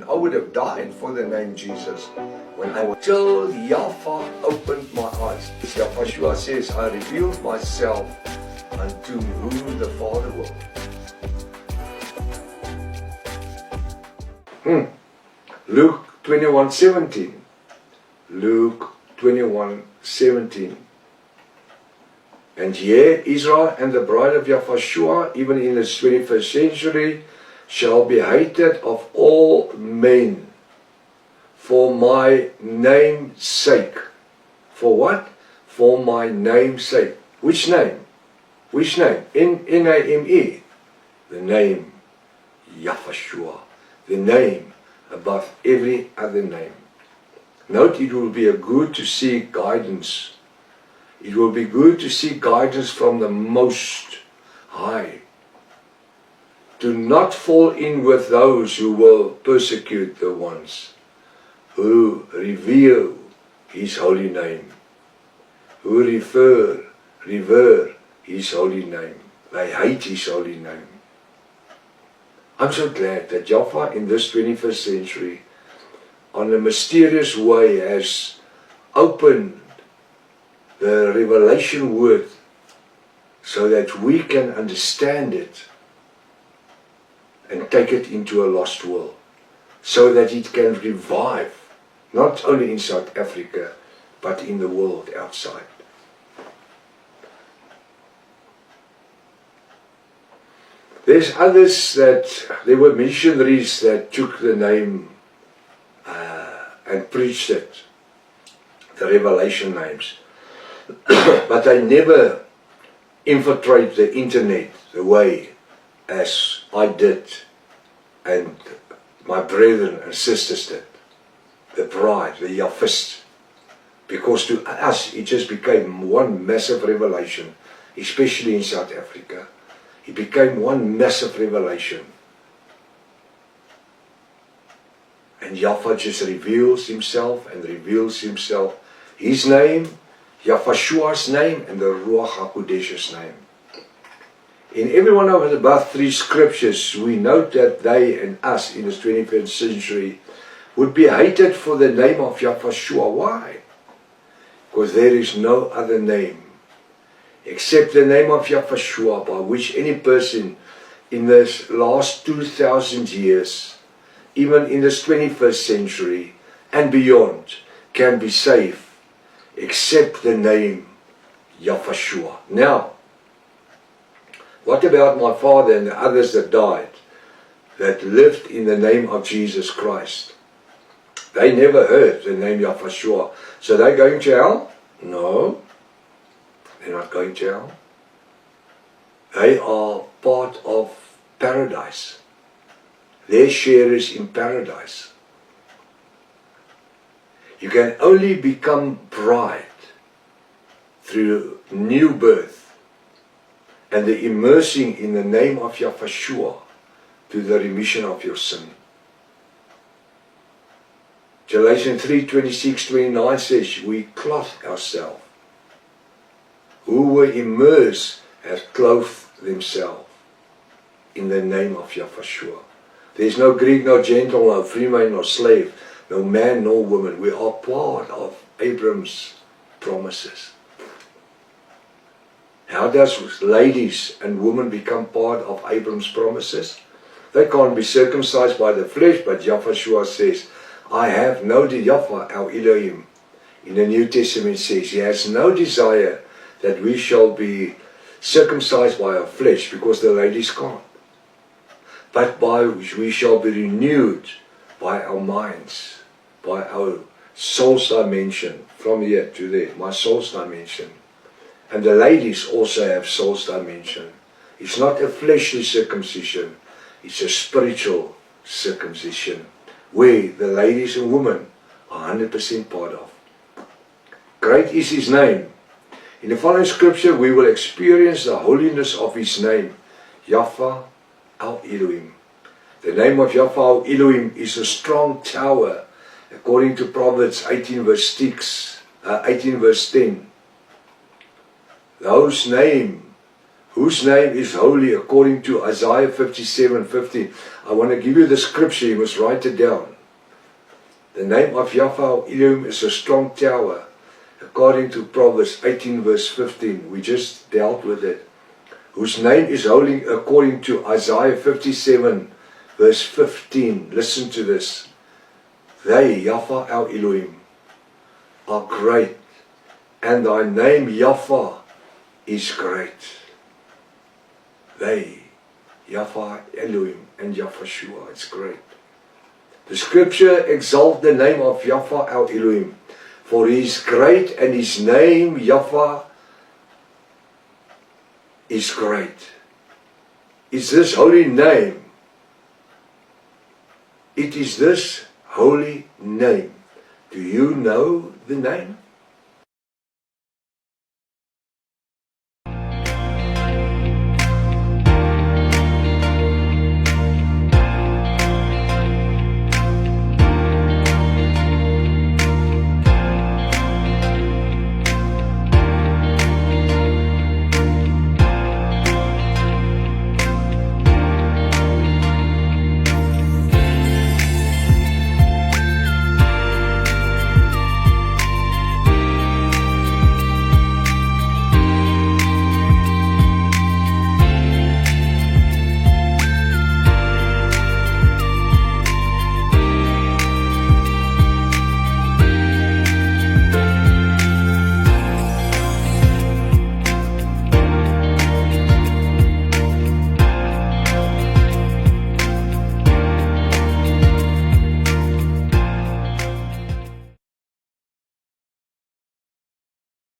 I would have died for the name Jesus when I was till Yahweh opened my eyes. Yahweh says, I revealed myself unto who the Father will. Luke 21:17. Luke 21:17. And here Israel and the bride of Yahweh, even in the 21st century, shall be hated of all men for my name's sake. For what? For my name's sake. Which name? Which name? N-A-M-E. The name Yahweh. The name above every other name. Note, it will be good to seek guidance. It will be good to seek guidance from the Most High. Do not fall in with those who will persecute the ones who revere His holy name, who revere His holy name. They hate His holy name. I'm so glad that Yahweh in this 21st century, on a mysterious way, has opened the revelation word so that we can understand it and take it into a lost world, so that it can revive, not only in South Africa, but in the world outside. There's others there were missionaries that took the name and preached it, the revelation names, but they never infiltrate the internet the way as I did and my brethren and sisters did, the bride, the Yahwist, because to us it just became one massive revelation, especially in South Africa. It became one massive revelation, and Yahweh just reveals Himself and reveals Himself, His name, Yahweh's name, and the Ruach HaKodesh's name. In every one of the above three scriptures, we note that they and us in this 21st century would be hated for the name of Yahweh. Why? Because there is no other name except the name of Yahweh by which any person in this last 2,000 years, even in this 21st century and beyond, can be saved, except the name Yahweh. Now, what about my father and the others that died, that lived in the name of Jesus Christ? They never heard the name Yahweh. So they're going to hell? No, they're not going to hell. They are part of paradise. Their share is in paradise. You can only become bride through new birth and the immersing in the name of Yahweh to the remission of your sin. Galatians 3:26-29 says, we clothe ourselves. Who were immersed have clothed themselves in the name of Yahweh. There is no Greek, no Gentile, no free man, no slave, no man, no woman. We are part of Abraham's promises. How does ladies and women become part of Abraham's promises? They can't be circumcised by the flesh, but Yahweh says, I have no Yahweh, our Elohim, in the New Testament says, He has no desire that we shall be circumcised by our flesh, because the ladies can't. But by which we shall be renewed by our minds, by our soul's dimension, from here to there, my soul's dimension. And the ladies also have soul's dimension. It's not a fleshly circumcision, it's a spiritual circumcision, where the ladies and women are 100% part of. Great is His name. In the following scripture, we will experience the holiness of His name, Yahweh our Elohim. The name of Yahweh our Elohim is a strong tower, according to Proverbs 18 verse 10. Those name whose name is holy, according to Isaiah 57:15. I want to give you the scripture, you must write it down. The name of Yahweh Elohim is a strong tower, according to Proverbs 18 verse 15. We just dealt with it. Whose name is holy, according to Isaiah 57 verse 15. Listen to this. They, Yahweh our Elohim, are great, and thy name Yahweh is great. They, Yahweh Elohim and Yahushua, it's great. The scripture exalts the name of Yahweh our Elohim, for he is great, and his name Yahweh is great. It's this holy name. It is this holy name. Do you know the name?